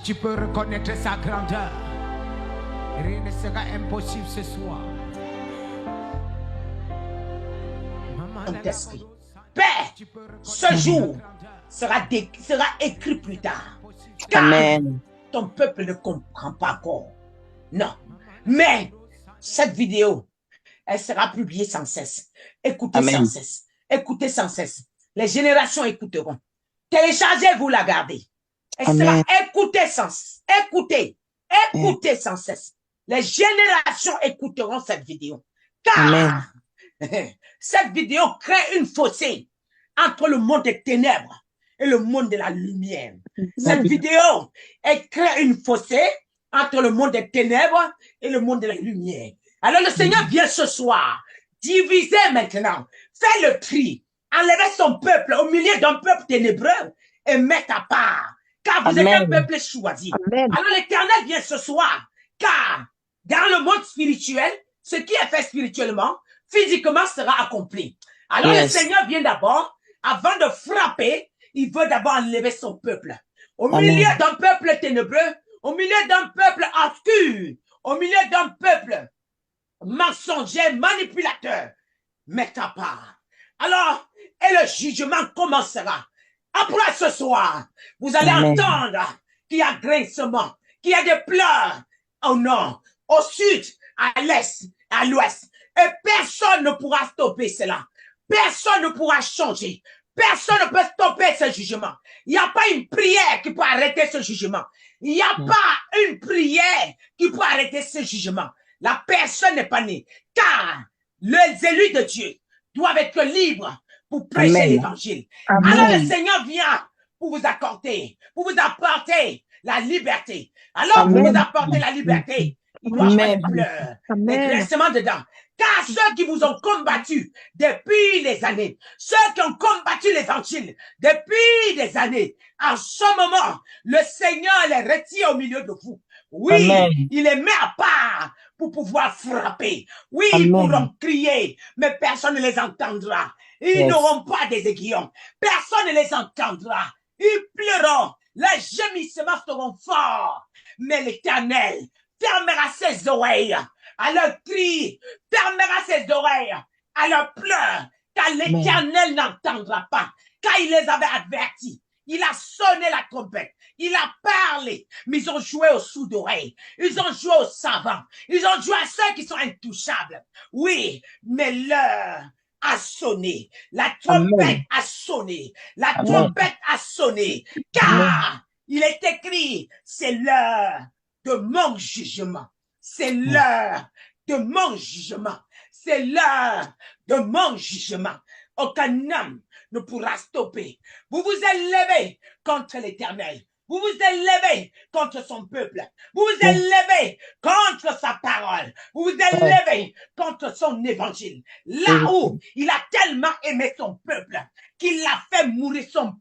tu peux reconnaître sa grandeur, rien ne sera impossible ce soir. Saint-Esprit. Père, ce jour sera écrit plus tard. Car Amen. ton peuple ne comprend pas encore. Non. Mais cette vidéo, elle sera publiée sans cesse. Écoutez Amen. sans cesse. Écoutez sans cesse. Les générations écouteront. Téléchargez, vous la gardez. Elle sera écoutée sans cesse. Écoutez. Écoutez sans cesse. Les générations écouteront cette vidéo. Car cette vidéo crée une fossé entre le monde des ténèbres et le monde de la lumière. Cette vidéo, elle crée une fossé entre le monde des ténèbres et le monde de la lumière. Alors le Seigneur vient ce soir, diviser maintenant, faire le tri, enlever son peuple au milieu d'un peuple ténébreux et mettre à part. Car vous êtes un peuple choisi. Alors l'Éternel vient ce soir, car dans le monde spirituel, ce qui est fait spirituellement, physiquement sera accompli. Alors le Seigneur vient d'abord, avant de frapper, il veut d'abord enlever son peuple. Au milieu d'un peuple ténébreux, au milieu d'un peuple obscur, au milieu d'un peuple mensonger, manipulateur, mettre à part. Alors, et le jugement commencera. Après ce soir, vous allez entendre qu'il y a grincement, qu'il y a des pleurs au nord, au sud, à l'est, à l'ouest. Et personne ne pourra stopper cela. Personne ne pourra changer. Personne ne peut stopper ce jugement. Il n'y a pas une prière qui peut arrêter ce jugement. Il n'y a pas une prière qui peut arrêter ce jugement. La personne n'est pas née. Car les élus de Dieu doivent être libres pour prêcher l'évangile. Alors le Seigneur vient pour vous accorder, pour vous apporter la liberté. Alors pour vous apporter la liberté, il doit y avoir des pleurs, des grincements dedans. Car ceux qui vous ont combattu depuis les années, ceux qui ont combattu l'évangile depuis des années, en ce moment, le Seigneur les retire au milieu de vous. Oui, il les met à part pour pouvoir frapper. Oui, ils pourront crier, mais personne ne les entendra. Ils n'auront pas des aiguillons. Personne ne les entendra. Ils pleureront. Les gémissements seront forts. Mais l'Éternel fermera ses oreilles à leur cri, fermera ses oreilles à leur pleurs, car l'Éternel n'entendra pas, car il les avait avertis. Il a sonné la trompette, il a parlé, mais ils ont joué aux sourds d'oreille, ils ont joué aux savants, ils ont joué à ceux qui sont intouchables. Oui, mais l'heure a sonné, la trompette a sonné, la trompette a sonné, car il est écrit, c'est l'heure de mon jugement. C'est l'heure de mon jugement. C'est l'heure de mon jugement. Aucun homme ne pourra stopper. Vous vous élevez contre l'Éternel. Vous vous élevez contre son peuple. Vous vous élevez contre sa parole. Vous vous élevez contre son évangile. Là où il a tellement aimé son peuple qu'il a fait mourir son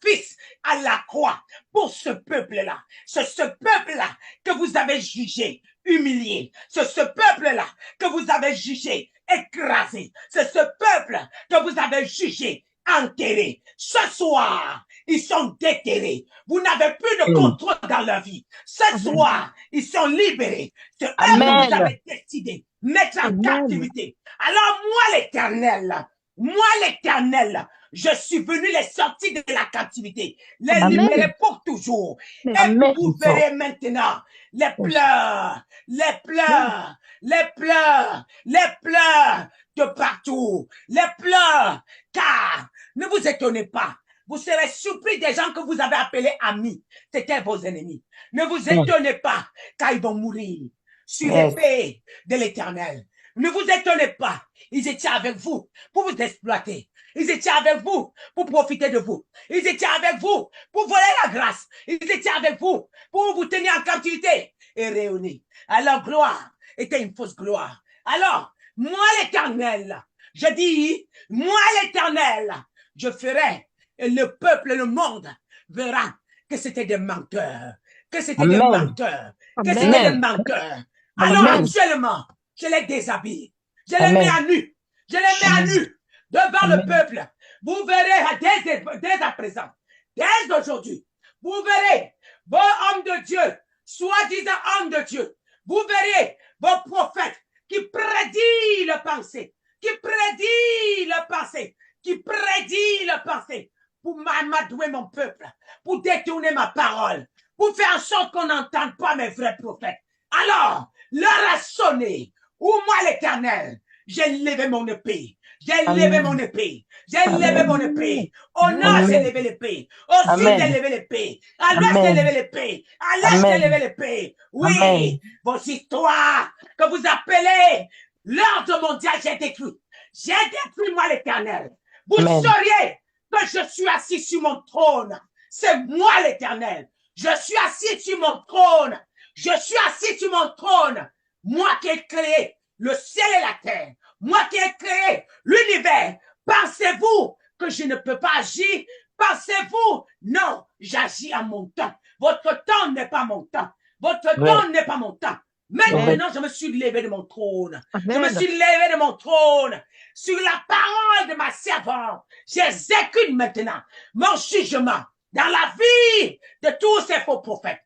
fils à la croix pour ce peuple-là. C'est ce peuple-là que vous avez jugé, humilié. C'est ce peuple-là que vous avez jugé, écrasé. C'est ce peuple que vous avez jugé, enterré. Ce soir, ils sont déterrés. Vous n'avez plus de contrôle dans leur vie. Ce soir, ils sont libérés. C'est eux que vous avez décidé de mettre en captivité. Alors moi, l'Éternel, je suis venu les sortir de la captivité, les libérer pour toujours. Et vous verrez maintenant les pleurs, les pleurs, les pleurs, les pleurs de partout, les pleurs, car ne vous étonnez pas. Vous serez surpris des gens que vous avez appelés amis. C'était vos ennemis. Ne vous étonnez pas, car ils vont mourir sur l'épée de l'Éternel. Ne vous étonnez pas. Ils étaient avec vous pour vous exploiter. Ils étaient avec vous pour profiter de vous. Ils étaient avec vous pour voler la grâce. Ils étaient avec vous pour vous tenir en captivité et réunir. Alors, gloire était une fausse gloire. Alors, moi l'Éternel, je dis, moi l'Éternel, je ferai, et le peuple, le monde verra que c'était des menteurs, que c'était des menteurs, que c'était des menteurs. Alors, actuellement, je les déshabille, je les mets à nu, je les mets à nu devant le peuple. Vous verrez dès à présent, dès aujourd'hui, vous verrez vos hommes de Dieu, soi-disant hommes de Dieu, vous verrez vos prophètes qui prédisent le passé, qui prédisent le passé, qui prédisent le passé pour m'amadouer mon peuple, pour détourner ma parole, pour faire en sorte qu'on n'entende pas mes vrais prophètes. Alors, l'heure a sonné. Où moi, l'Éternel, j'ai levé mon épée. J'ai levé mon épée. J'ai levé mon épée. Au nord, j'ai levé l'épée. Au sud, j'ai levé l'épée. À l'ouest, j'ai levé l'épée. À l'est, j'ai levé l'épée. Oui, vos histoires que vous appelez l'ordre mondial, j'ai détruit. J'ai détruit, moi, l'Éternel. Vous sauriez que je suis assis sur mon trône. C'est moi, l'Éternel. Je suis assis sur mon trône. Je suis assis sur mon trône. Moi qui ai créé le ciel et la terre. Moi qui ai créé l'univers. Pensez-vous que je ne peux pas agir? Pensez-vous? Non, j'agis à mon temps. Votre temps n'est pas mon temps. Votre temps n'est pas mon temps. Maintenant, je me suis levé de mon trône. Je me suis levé de mon trône. Sur la parole de ma servante, j'exécute maintenant mon jugement dans la vie de tous ces faux prophètes.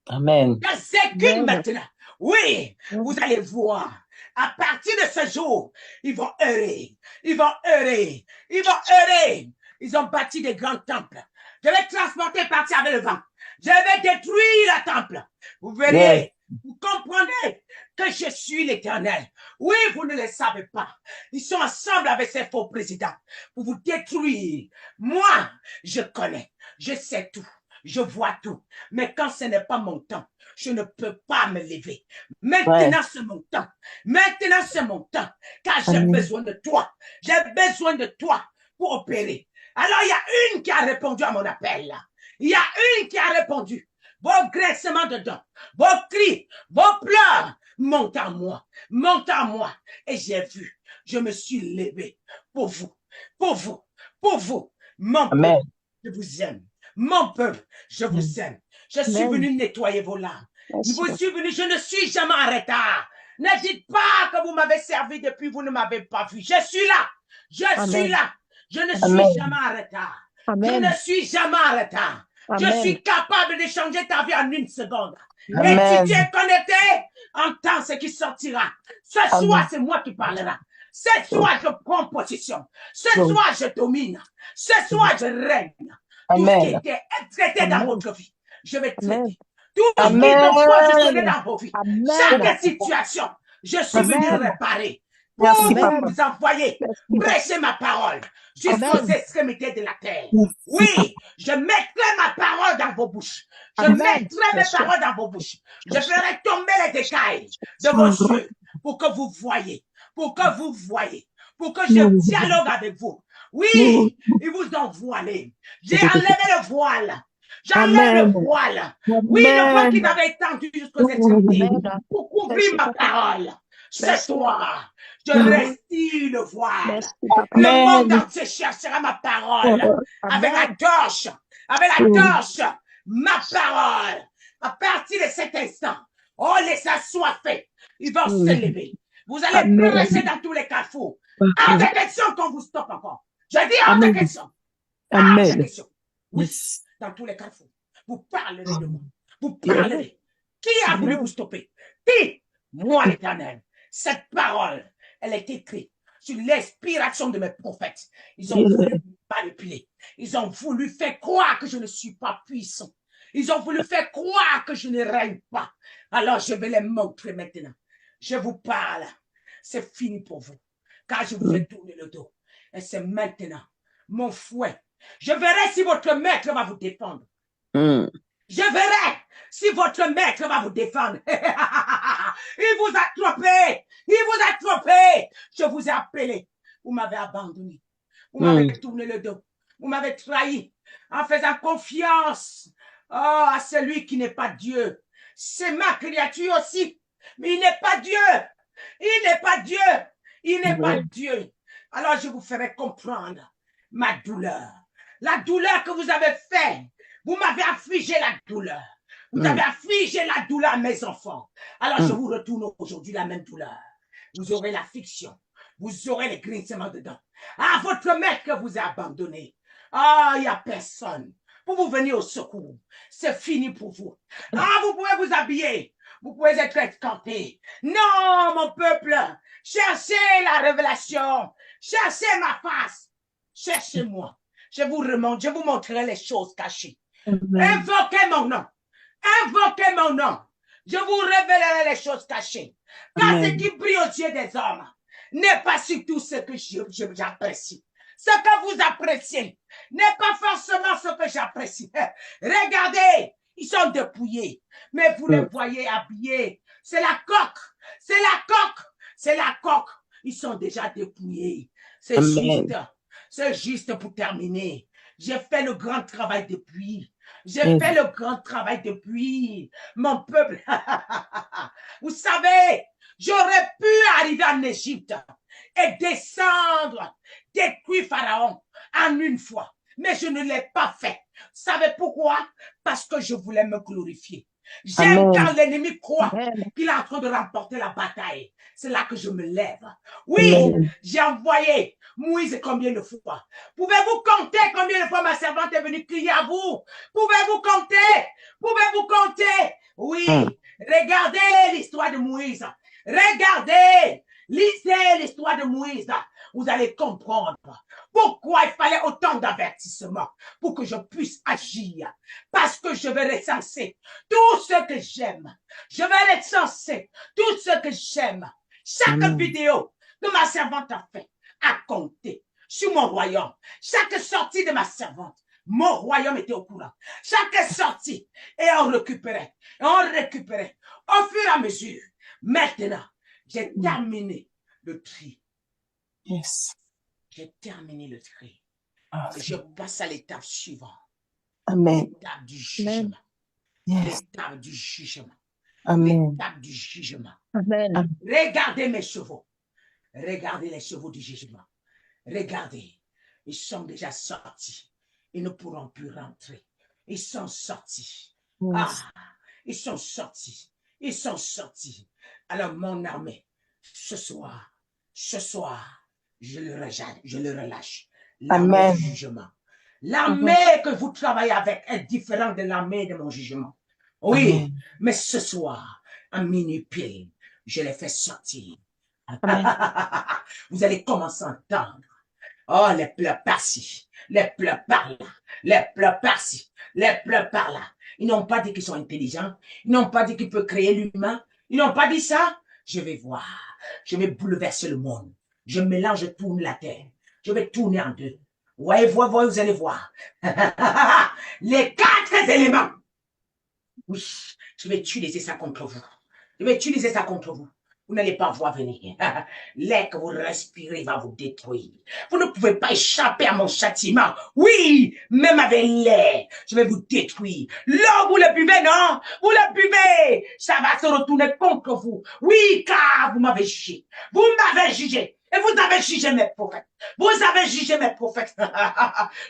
Amen. J'exécute maintenant. Oui, vous allez voir. À partir de ce jour, ils vont errer. Ils vont errer. Ils vont errer. Ils ont bâti des grands temples. Je vais transporter partir avec le vent. Je vais détruire le temple. Vous verrez. Vous comprenez que je suis l'Éternel. Oui, vous ne le savez pas. Ils sont ensemble avec ces faux présidents pour vous détruire. Moi, je connais. Je sais tout. Je vois tout. Mais quand ce n'est pas mon temps, je ne peux pas me lever. Maintenant, c'est mon temps. Maintenant, c'est mon temps. Car j'ai besoin de toi. J'ai besoin de toi pour opérer. Alors, il y a une qui a répondu à mon appel. Il y a une qui a répondu. Vos graissements de dents, vos cris, vos pleurs montent à moi. Montent à moi. Et j'ai vu. Je me suis levé pour vous. Pour vous. Pour vous. Mon peuple, je vous aime. Mon peuple, je vous aime. Je suis venu nettoyer vos larmes. Je suis venu, je ne suis jamais en retard. Ne dites pas que vous m'avez servi depuis, vous ne m'avez pas vu. Je suis là. Je suis là. Je ne suis jamais en retard. Je ne suis jamais en retard. Je suis capable de changer ta vie en une seconde. Et si tu es connecté, entends ce qui sortira. Ce soir, c'est moi qui parlera. Ce soir, je prends position. Ce soir, je domine. Ce soir, je règne. Tout ce qui était traité dans votre vie, je vais traiter. Tout ce qui me positionné dans vos vies, chaque situation, je suis venu réparer. Pour vous envoyer, prêcher ma parole jusqu'aux extrémités de la terre. Oui, je mettrai ma parole dans vos bouches. Je mettrai mes paroles dans vos bouches. Je ferai tomber les écailles de vos yeux pour que vous voyez, pour que vous voyez, pour que je dialogue avec vous. Oui, ils vous ont voilé. J'ai enlevé le voile. J'enlève le voile. Oui, le voile qui m'avait étendu jusqu'aux extrémités pour couvrir ma parole. Ce soir, je retire le voile. Le monde entier cherchera ma parole. Avec la torche, ma parole. À partir de cet instant, oh, les assoiffés, ils vont se lever. Vous allez presser dans tous les carrefours. Hors de question qu'on vous stoppe encore. Je dis hors de question. Hors de question. Oui, dans tous les carrefours. Vous parlerez de moi. Vous parlerez. Qui a voulu vous stopper? Qui? Moi, l'Éternel. Cette parole, elle est écrite sur l'inspiration de mes prophètes. Ils ont voulu me manipuler. Ils ont voulu faire croire que je ne suis pas puissant. Ils ont voulu faire croire que je ne règne pas. Alors, je vais les montrer maintenant. Je vous parle. C'est fini pour vous. Car je vous ai tourné le dos. Et c'est maintenant mon fouet. Je verrai si votre maître va vous défendre. Je verrai si votre maître va vous défendre. Il vous a trompé. Il vous a trompé. Je vous ai appelé. Vous m'avez abandonné. Vous m'avez tourné le dos. Vous m'avez trahi en faisant confiance à celui qui n'est pas Dieu. C'est ma créature aussi. Mais il n'est pas Dieu. Il n'est pas Dieu. Il n'est pas Dieu. Alors je vous ferai comprendre ma douleur. La douleur que vous avez faite. Vous m'avez affligé la douleur. Vous avez affligé la douleur à mes enfants. Alors je vous retourne aujourd'hui la même douleur. Vous aurez l'affliction. Vous aurez les grincements dedans. Ah, votre maître que vous a abandonné. Ah, il n'y a personne pour vous venir au secours. C'est fini pour vous. Ah, vous pouvez vous habiller. Vous pouvez être escampé. Non, mon peuple, cherchez la révélation. Cherchez ma face. Cherchez-moi. Je vous remonte, je vous montrerai les choses cachées. Amen. Invoquez mon nom. Invoquez mon nom. Je vous révélerai les choses cachées. Car ce qui brille aux yeux des hommes n'est pas surtout ce que j'apprécie. Ce que vous appréciez n'est pas forcément ce que j'apprécie. Regardez, ils sont dépouillés, mais vous les voyez habillés. C'est la coque, c'est la coque, c'est la coque. Ils sont déjà dépouillés. C'est juste pour terminer. J'ai fait le grand travail depuis. J'ai fait le grand travail depuis. Mon peuple, vous savez, j'aurais pu arriver en Égypte et descendre, détruire Pharaon en une fois. Mais je ne l'ai pas fait. Vous savez pourquoi? Parce que je voulais me glorifier. J'aime quand l'ennemi croit qu'il est en train de remporter la bataille. C'est là que je me lève. Oui, j'ai envoyé Moïse combien de fois? Pouvez-vous compter combien de fois ma servante est venue crier à vous? Pouvez-vous compter? Pouvez-vous compter? Oui, regardez l'histoire de Moïse. Regardez, lisez l'histoire de Moïse. Vous allez comprendre pourquoi il fallait autant d'avertissements pour que je puisse agir. Parce que je vais recenser tout ce que j'aime. Je vais recenser tout ce que j'aime. Chaque vidéo que ma servante a fait a compté sur mon royaume. Chaque sortie de ma servante, mon royaume était au courant. Chaque sortie, et on récupérait. Et on récupérait. Au fur et à mesure. Maintenant, j'ai terminé le tri. Yes. J'ai terminé le tri. Et je passe à l'étape suivante. Amen. L'étape du jugement. Yes. L'étape du jugement. Amen. L'étape du jugement. Amen. Regardez mes chevaux. Regardez les chevaux du jugement. Regardez. Ils sont déjà sortis. Ils ne pourront plus rentrer. Ils sont sortis. Yes. Ah, ils sont sortis. Ils sont sortis. Alors, mon armée, ce soir, je le relâche. L'armée du jugement. L'armée que vous travaillez avec est différente de l'armée de mon jugement. Oui, Amen. Mais ce soir, à minuit pile, je les fais sortir. Vous allez commencer à entendre. Oh, les pleurs par-ci, les pleurs par-là, les pleurs par-ci, les pleurs par-là. Ils n'ont pas dit qu'ils sont intelligents. Ils n'ont pas dit qu'ils peuvent créer l'humain. Ils n'ont pas dit ça. Je vais voir. Je vais bouleverser le monde. Je mélange, je tourne la terre. Je vais tourner en deux. Ouais, vous allez voir. Les 4 éléments. Oui, je vais utiliser ça contre vous. Je vais utiliser ça contre vous. Vous n'allez pas voir venir. L'air que vous respirez va vous détruire. Vous ne pouvez pas échapper à mon châtiment. Oui, même avec l'air, je vais vous détruire. L'eau, vous le buvez, non? Vous le buvez. Ça va se retourner contre vous. Oui, car vous m'avez jugé. Vous m'avez jugé. Et vous avez jugé mes prophètes. Vous avez jugé mes prophètes.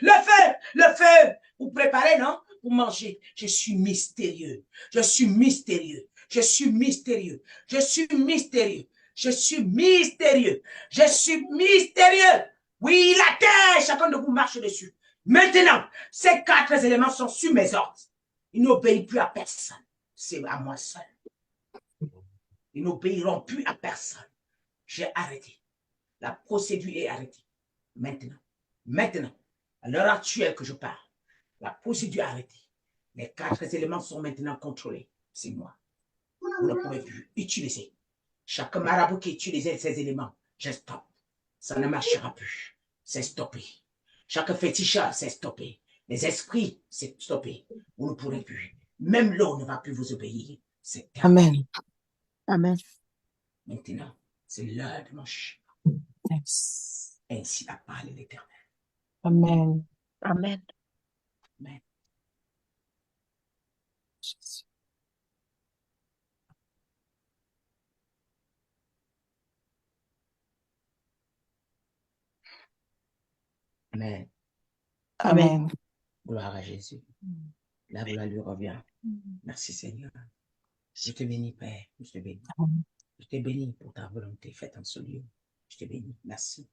Le feu. Vous préparez, non? Vous mangez. Je suis mystérieux. Je suis mystérieux. Je suis mystérieux. Je suis mystérieux. Je suis mystérieux. Je suis mystérieux. Oui, la terre, chacun de vous marche dessus. Maintenant, ces 4 éléments sont sur mes ordres. Ils n'obéissent plus à personne. C'est à moi seul. Ils n'obéiront plus à personne. J'ai arrêté. La procédure est arrêtée. Maintenant, à l'heure actuelle que je parle, la procédure est arrêtée. Les 4 éléments sont maintenant contrôlés. C'est moi. Vous ne pouvez plus utiliser. Chaque marabout qui utilise ces éléments, je stoppe. Ça ne marchera plus. C'est stoppé. Chaque féticheur, c'est stoppé. Les esprits, c'est stoppé. Vous ne pourrez plus. Même l'eau ne va plus vous obéir. C'est terminé. Amen. Amen. Maintenant, c'est l'heure de mon chien. Yes. Ainsi a parlé l'Éternel. Amen. Amen. Amen. Jésus. Amen. Amen. Gloire à Jésus. La gloire lui revient. Merci Seigneur. Je te bénis, Père. Je te bénis. Je te bénis pour ta volonté faite en ce lieu. Je te bénis. Merci.